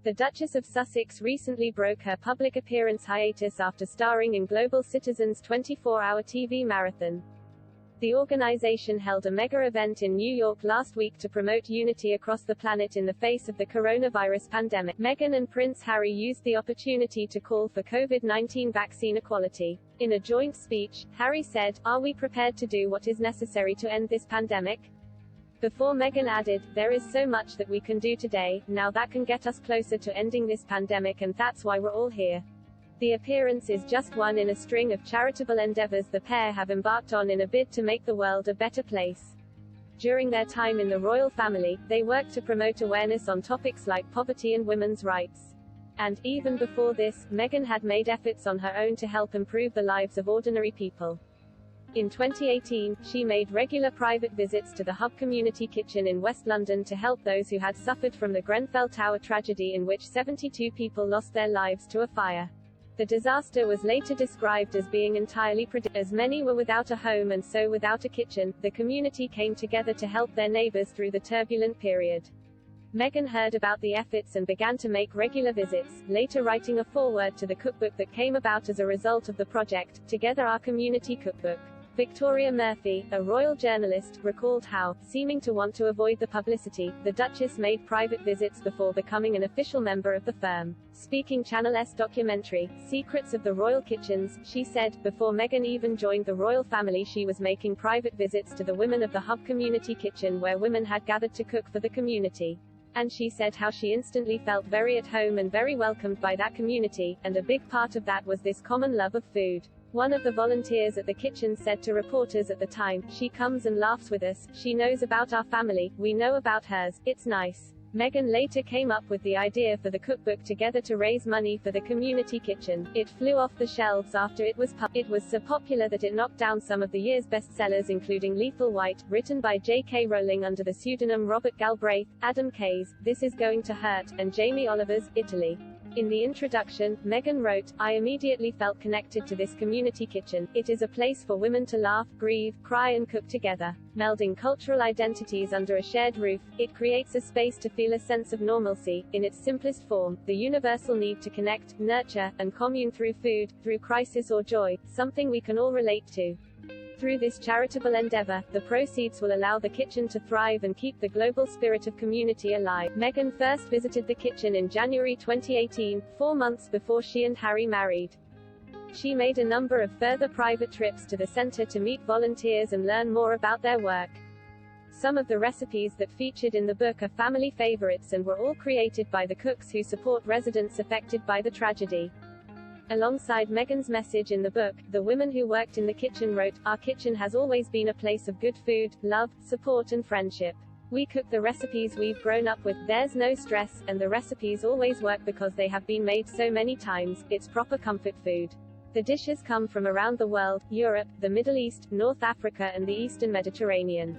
The Duchess of Sussex recently broke her public appearance hiatus after starring in Global Citizen's 24-hour TV marathon. The organization held a mega event in New York last week to promote unity across the planet in the face of the coronavirus pandemic. Meghan and Prince Harry used the opportunity to call for COVID-19 vaccine equality. In a joint speech, Harry said, "Are we prepared to do what is necessary to end this pandemic?" Before Meghan added, "There is so much that we can do today, now that can get us closer to ending this pandemic, and that's why we're all here." The appearance is just one in a string of charitable endeavors the pair have embarked on in a bid to make the world a better place. During their time in the royal family, they worked to promote awareness on topics like poverty and women's rights. And, even before this, Meghan had made efforts on her own to help improve the lives of ordinary people. In 2018, she made regular private visits to the Hub Community Kitchen in West London to help those who had suffered from the Grenfell Tower tragedy, in which 72 people lost their lives to a fire. The disaster was later described as being entirely predictable, as many were without a home and so without a kitchen. The community came together to help their neighbors through the turbulent period. Meghan heard about the efforts and began to make regular visits, later writing a foreword to the cookbook that came about as a result of the project, Together Our Community Cookbook. Victoria Murphy, a royal journalist, recalled how, seeming to want to avoid the publicity, the Duchess made private visits before becoming an official member of the firm. Speaking Channel's documentary, Secrets of the Royal Kitchens, she said, "Before Meghan even joined the royal family, she was making private visits to the women of the Hub Community Kitchen, where women had gathered to cook for the community. And she said how she instantly felt very at home and very welcomed by that community, and a big part of that was this common love of food." One of the volunteers at the kitchen said to reporters at the time, "She comes and laughs with us, she knows about our family, we know about hers, it's nice." Meghan later came up with the idea for the cookbook Together to raise money for the community kitchen. It flew off the shelves after it was published. It was so popular that it knocked down some of the year's bestsellers, including Lethal White, written by J.K. Rowling under the pseudonym Robert Galbraith, Adam Kay's This Is Going to Hurt, and Jamie Oliver's Italy. In the introduction, Meghan wrote, "I immediately felt connected to this community kitchen. It is a place for women to laugh, grieve, cry and cook together. Melding cultural identities under a shared roof, it creates a space to feel a sense of normalcy, in its simplest form, the universal need to connect, nurture, and commune through food, through crisis or joy, something we can all relate to." Through this charitable endeavor, the proceeds will allow the kitchen to thrive and keep the global spirit of community alive. Meghan first visited the kitchen in January 2018, 4 months before she and Harry married. She made a number of further private trips to the center to meet volunteers and learn more about their work. Some of the recipes that featured in the book are family favorites and were all created by the cooks who support residents affected by the tragedy. Alongside Meghan's message in the book, the women who worked in the kitchen wrote, "Our kitchen has always been a place of good food, love, support and friendship. We cook the recipes we've grown up with, there's no stress, and the recipes always work because they have been made so many times, it's proper comfort food. The dishes come from around the world, Europe, the Middle East, North Africa and the Eastern Mediterranean."